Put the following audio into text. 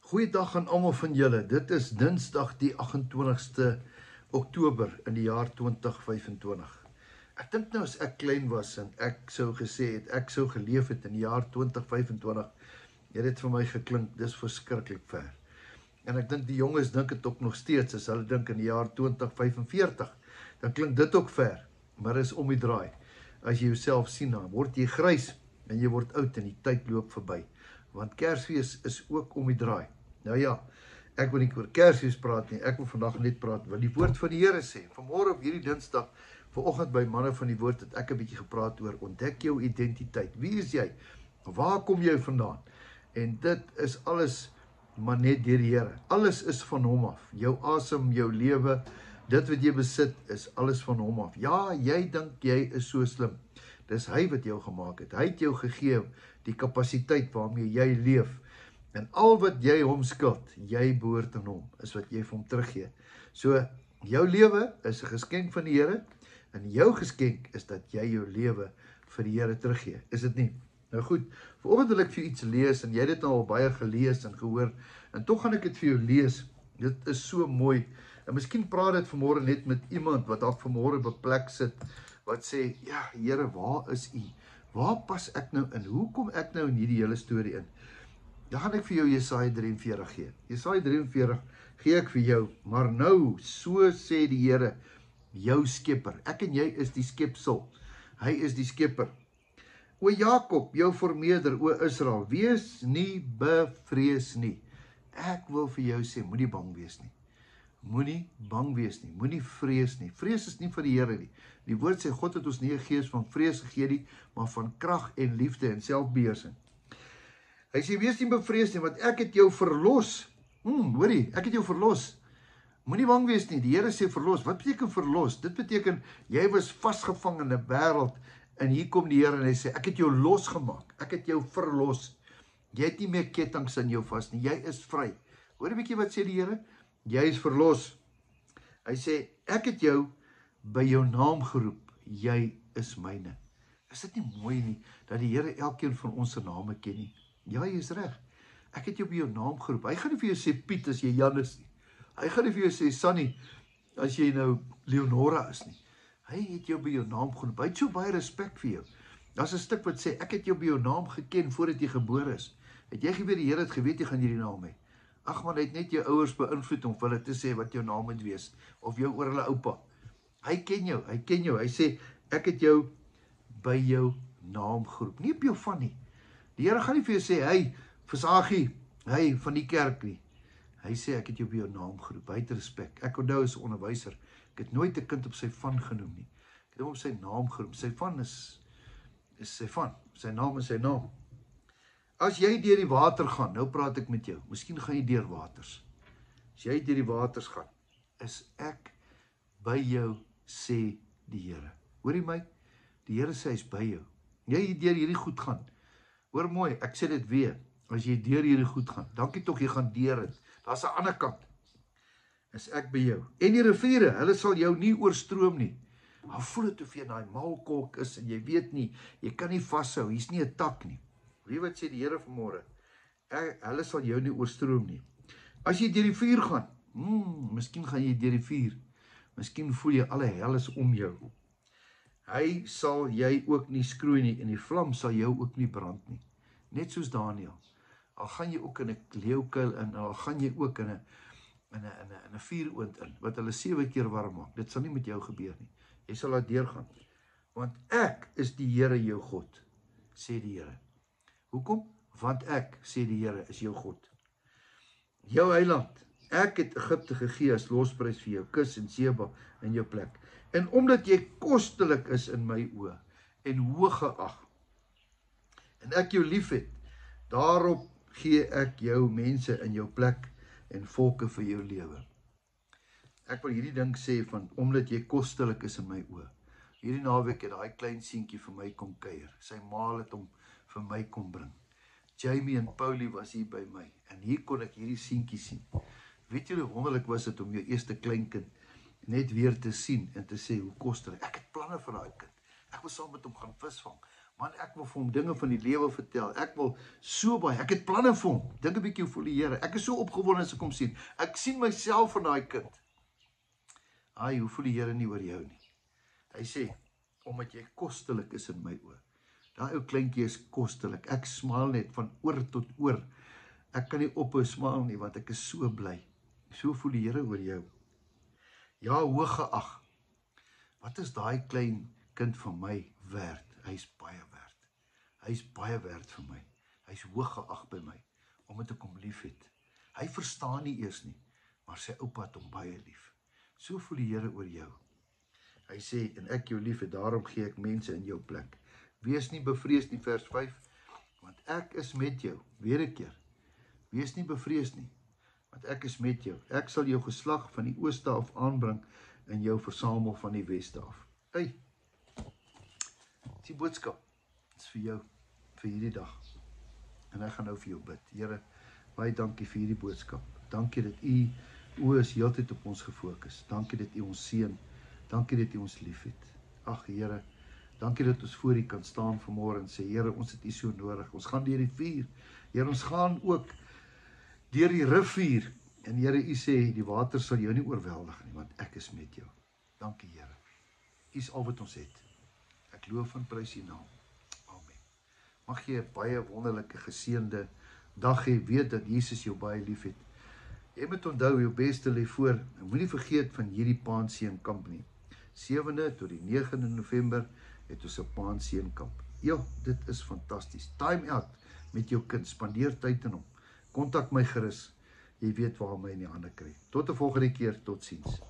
Goeiedag aan almal van julle. Dit is Dinsdag die 28ste Oktober in die jaar 2025. Ek dink nou as ek klein was en ek sou gesê het, ek sou geleef het in die jaar 2025, het vir my geklink, dis verskriklik ver. En ek dink die jonges dink het ook nog steeds, as hulle dink in die jaar 2045, dan klink dit ook ver, maar is om die draai. As jy jouself sien, dan word jy grys en jy word oud en die tyd loop verby. Want Kersfees is ook om die draai. Nou ja, ek wil nie oor Kersfees praat nie, ek wil vandag net praat wat die woord van die Here sê. Vanmôre op hierdie Dinsdag, vanoggend by manne van die woord, het ek 'n bietjie gepraat oor ontdek jou identiteit. Wie is jy? Waar kom jy vandaan? En dit is alles maar net deur die Here. Alles is van hom af. Jou asem, jou lewe, dit wat jy besit, is alles van hom af. Ja, jy dink jy is so slim. Dis hy wat jou gemaak het. Hy het jou gegee die kapasiteit waarmee jy leef. En al wat jy hom skuld, jy behoort aan hom, is wat jy vir hom teruggee. So, jou lewe is 'n geskenk van die Here, en jou geskenk is dat jy jou lewe vir die Here teruggee. Is dit nie? Nou goed, vanoggend wil ek vir iets lees, en jy het dit nou al baie gelees en gehoor, en tog gaan ek dit vir jou lees. Dit is so mooi, en miskien praat dit vanmôre net met iemand wat dalk vanmôre beplek sit, wat sê, ja, Here, waar is U? Waar pas ek nou in? Hoe kom ek nou in hierdie hele storie in? Dan gaan ek vir jou Jesaja 43 gee. Jesaja 43 gee ek vir jou, maar nou, so sê die Here, jou skepper. Ek en jy is die skepsel. Hy is die skepper. O Jakob, jou vermeerder, o Israel, wees nie bevrees nie. Ek wil vir jou sê, moenie bang wees nie. Moenie bang wees nie, moenie vrees nie. Vrees is nie vir die Here nie. Die woord sê, God het ons nie 'n gees van vrees gegee nie, maar van krag en liefde en selfbeheersing. Hy sê, wees nie bevrees nie, want ek het jou verlos. Hoorie, ek het jou verlos. Moenie bang wees nie, die Here sê verlos. Wat beteken verlos? Dit beteken, jy was vasgevang in 'n wêreld, en hier kom die Here en hy sê, ek het jou losgemaak, ek het jou verlos. Jy het nie meer kettinge in jou vas nie, jy is vry. Hoor 'n bietjie wat sê die Here? Jy is verlos. Hy sê, ek het jou by jou naam geroep, jy is myne. Is dit nie mooi nie, dat die Here elkeen van ons se name ken nie? Ja, jy is reg. Ek het jou by jou naam geroep. Hy gaan nie vir jou sê Piet as jy Jan is nie. Hy gaan nie vir jou sê Sunny as jy nou Leonora is nie. Hy het jou by jou naam geroep. Hy het so baie respek vir jou. Daar's 'n stuk wat sê, ek het jou by jou naam geken voordat jy gebore is. Het jy geweet die Here het geweet jy gaan hierdie naam hê? Ag man, hy het net jou ouers beïnvloed om vir hulle te sê wat jou naam moet wees, of jou oor hulle oupa. Hy ken jou, hy ken jou. Hy sê, ek het jou by jou naam geroep. Nie op jou van nie. Die Here gaan nie vir jou sê, hey, Versagie, hey, van die kerk nie. Hy sê, ek het jou by jou naam geroep. Hy het respek. Ek onthou as 'n onderwyser, ek het nooit 'n kind op sy van genoem nie. Ek het hom op sy naam geroep. Sy van is sy van. Sy naam is sy naam. As jy deur die water gaan, nou praat ek met jou, miskien gaan jy deur waters. As jy deur die waters gaan, is ek by jou, sê die Here. Hoor jy my? Die Here sê, hy is by jou. Jy deur hierdie goed gaan. Hoor mooi, ek sê dit weer, as jy deur hierdie goed gaan, dankie tog jy gaan deur het. Daar's 'n ander kant. Is ek by jou. En die riviere, hulle sal jou nie oorstroom nie. Maar voel dit of jy in daai maalkolk is en jy weet nie, jy kan nie vashou, hier's nie 'n tak nie. Wie wat sê die Here vanmôre? Hulle sal jou nie oorstroom nie. As jy deur die vuur gaan, miskien gaan jy deur die vuur. Miskien voel jy alle hel is om jou. Hy sal jy ook nie skroei nie, en die vlam sal jou ook nie brand nie. Net soos Daniël. Al gaan jy ook in 'n leeukuil in, al gaan jy ook in 'n vuuroond in, wat hulle 7 keer warm maak. Dit sal nie met jou gebeur nie. Jy sal daar deurgaan. Want ek is die Here jou God, sê die Here. Hoekom? Want ek, sê die Here, is jou God. Jou heiland. Ek het Egipte gegee as losprys vir jou, Kus en Seba in jou plek. En omdat jy kostelik is in my oë en hoog geag, en ek jou lief het, daarop gee ek jou mense in jou plek en volke vir jou lewe. Ek wil hierdie ding sê van, omdat jy kostelik is in my oë. Hierdie naweek het daai klein seentjie vir my kom kuier. Sy ma het hom vir my kom bring. Jamie en Paulie was hier by my, en hier kon ek hierdie seentjie sien. Weet julle hoe wonderlik was dit om jou eerste kleinkind net weer te sien en te sê, hoe kostelik. Ek het planne vir daai kind. Ek wil saam met hom gaan visvang. Man, ek wil vir hom dinge van die lewe vertel. Ek wil so baie, ek het planne vir hom. Dink 'n bietjie hoe voel die Here. Ek is so opgewonde as ek hom sien. Ek sien myself in daai kind. Ai, hoe voel die Here nie oor jou nie? Hy sê, omdat jy kostelik is in my oë. Daai ou kleintjie is kostelik. Ek smaal net van oor tot oor. Ek kan nie ophou smaal nie, want ek is so bly. So voel die Here oor jou. Ja, hooggeag. Wat is daai klein kind van my werd? Hy's baie werd. Hy's baie werd vir my. Hy's hooggeag by my, omdat ek hom lief het. Hy verstaan nie eers nie, maar sy oupa het hom baie lief. So voel die Here oor jou. Hy sê, en ek jou lief het, daarom gee ek mense in jou plek. Wees nie bevrees nie, vers 5, want ek is met jou. Weer 'n keer. Wees nie bevrees nie, want ek is met jou. Ek sal jou geslag van die ooste af aanbring en jou versamel van die weste af. Hey, die boodskap is vir jou, vir hierdie dag. En ek gaan nou vir jou bid. Here, baie dankie vir hierdie boodskap. Dankie dat u oë is heeltyd op ons gefokus. Dankie dat u ons seën. Dankie dat u ons lief het. Ag Here, dankie dat ons voor u kan staan vanmôre en sê, Here, ons het u so nodig. Ons gaan deur die vuur. Here, ons gaan ook deur die rivier. En Here, u sê, die water sal jou nie oorweldig nie, want ek is met jou. Dankie Here. U is al wat ons het. Ek loof en prys u naam. Amen. Mag jy 'n baie wonderlike geseënde dag hê. Weet dat Jesus jou baie lief het. Jy moet onthou, jou beste lê voor. En moenie vergeet van hierdie Paanseënkamp nie. 7de tot die 9de November het ons 'n Paanseënkamp. Ja, dit is fantasties. Time out met jou kind. Spandeer tyd in hom. Kontak my gerus. Jy weet waar my in die hande kry. Tot 'n volgende keer. Totsiens.